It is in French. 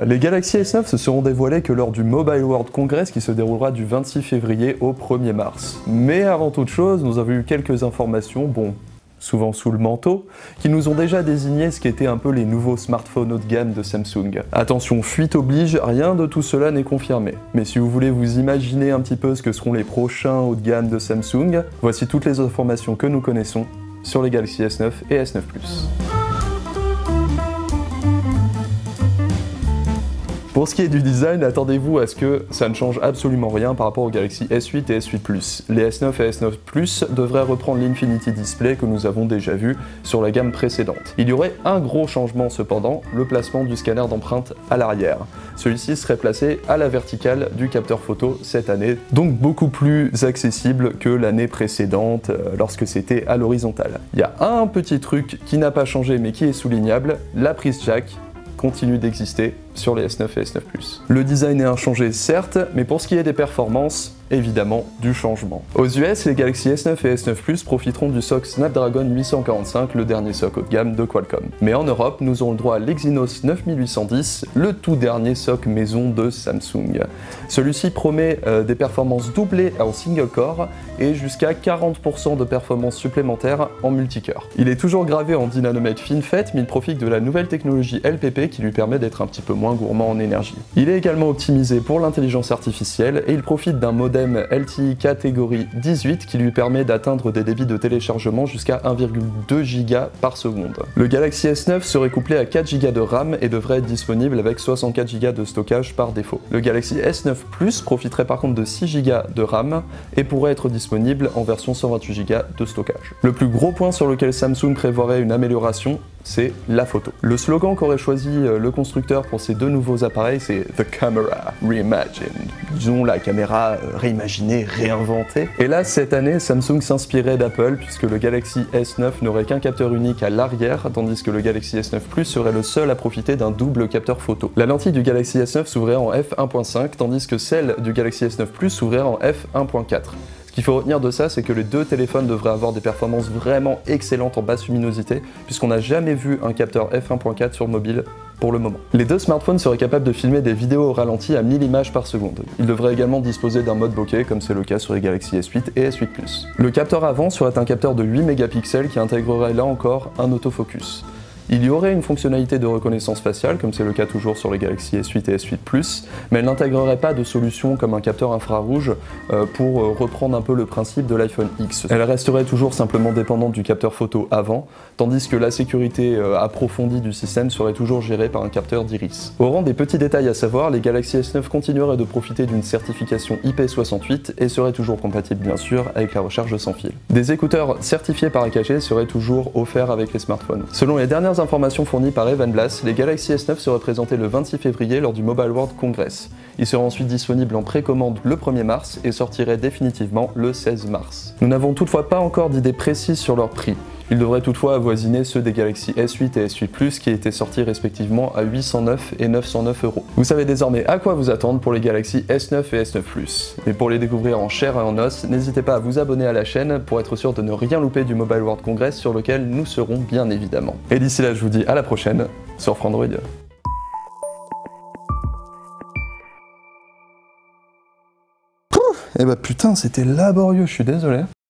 Les Galaxy S9 se seront dévoilés que lors du Mobile World Congress qui se déroulera du 26 février au 1er mars. Mais avant toute chose, nous avons eu quelques informations, souvent sous le manteau, qui nous ont déjà désigné ce qu'étaient un peu les nouveaux smartphones haut de gamme de Samsung. Attention, fuite oblige, rien de tout cela n'est confirmé. Mais si vous voulez vous imaginer un petit peu ce que seront les prochains haut de gamme de Samsung, voici toutes les informations que nous connaissons sur les Galaxy S9 et S9 Plus. Pour ce qui est du design, attendez-vous à ce que ça ne change absolument rien par rapport aux Galaxy S8 et S8 Plus. Les S9 et S9 Plus devraient reprendre l'Infinity Display que nous avons déjà vu sur la gamme précédente. Il y aurait un gros changement cependant, le placement du scanner d'empreinte à l'arrière. Celui-ci serait placé à la verticale du capteur photo cette année, donc beaucoup plus accessible que l'année précédente lorsque c'était à l'horizontale. Il y a un petit truc qui n'a pas changé mais qui est soulignable, la prise jack continue d'exister sur les S9 et S9 Plus. Le design est inchangé certes, mais pour ce qui est des performances, évidemment du changement. Aux US, les Galaxy S9 et S9 Plus profiteront du SoC Snapdragon 845, le dernier SoC haut de gamme de Qualcomm. Mais en Europe, nous aurons le droit à l'Exynos 9810, le tout dernier SoC maison de Samsung. Celui-ci promet des performances doublées en single core et jusqu'à 40% de performances supplémentaires en multicœur. Il est toujours gravé en 10 nanomètres FinFET, mais il profite de la nouvelle technologie LPP qui lui permet d'être un petit peu moins gourmand en énergie. Il est également optimisé pour l'intelligence artificielle et il profite d'un modem LTE catégorie 18 qui lui permet d'atteindre des débits de téléchargement jusqu'à 1,2 Go par seconde. Le Galaxy S9 serait couplé à 4 Go de RAM et devrait être disponible avec 64 Go de stockage par défaut. Le Galaxy S9 Plus profiterait par contre de 6 Go de RAM et pourrait être disponible en version 128 Go de stockage. Le plus gros point sur lequel Samsung prévoirait une amélioration, c'est la photo. Le slogan qu'aurait choisi le constructeur pour ces deux nouveaux appareils, c'est The Camera Reimagined. Disons la caméra réimaginée, réinventée. Et là, cette année, Samsung s'inspirait d'Apple puisque le Galaxy S9 n'aurait qu'un capteur unique à l'arrière, tandis que le Galaxy S9 Plus serait le seul à profiter d'un double capteur photo. La lentille du Galaxy S9 s'ouvrait en f1.5, tandis que celle du Galaxy S9 Plus s'ouvrait en f1.4. Ce qu'il faut retenir de ça, c'est que les deux téléphones devraient avoir des performances vraiment excellentes en basse luminosité, puisqu'on n'a jamais vu un capteur f1.4 sur mobile pour le moment. Les deux smartphones seraient capables de filmer des vidéos au ralenti à 1000 images par seconde. Ils devraient également disposer d'un mode bokeh, comme c'est le cas sur les Galaxy S8 et S8 Plus. Le capteur avant serait un capteur de 8 mégapixels qui intégrerait là encore un autofocus. Il y aurait une fonctionnalité de reconnaissance faciale, comme c'est le cas toujours sur les Galaxy S8 et S8 Plus, mais elle n'intégrerait pas de solution comme un capteur infrarouge pour reprendre un peu le principe de l'iPhone X. Elle resterait toujours simplement dépendante du capteur photo avant, tandis que la sécurité approfondie du système serait toujours gérée par un capteur d'iris. Au rang des petits détails à savoir, les Galaxy S9 continueraient de profiter d'une certification IP68 et seraient toujours compatibles bien sûr avec la recharge sans fil. Des écouteurs certifiés par AKG seraient toujours offerts avec les smartphones. Selon les dernières informations fournies par Evan Blass, les Galaxy S9 seraient présentés le 26 février lors du Mobile World Congress. Ils seront ensuite disponibles en précommande le 1er mars et sortiraient définitivement le 16 mars. Nous n'avons toutefois pas encore d'idée précise sur leur prix. Ils devraient toutefois avoisiner ceux des Galaxy S8 et S8 Plus qui étaient sortis respectivement à 809 et 909 €. Vous savez désormais à quoi vous attendre pour les Galaxy S9 et S9 Plus. Et pour les découvrir en chair et en os, n'hésitez pas à vous abonner à la chaîne pour être sûr de ne rien louper du Mobile World Congress sur lequel nous serons bien évidemment. Et d'ici là, je vous dis à la prochaine sur Frandroid. Eh bah putain, c'était laborieux, je suis désolé.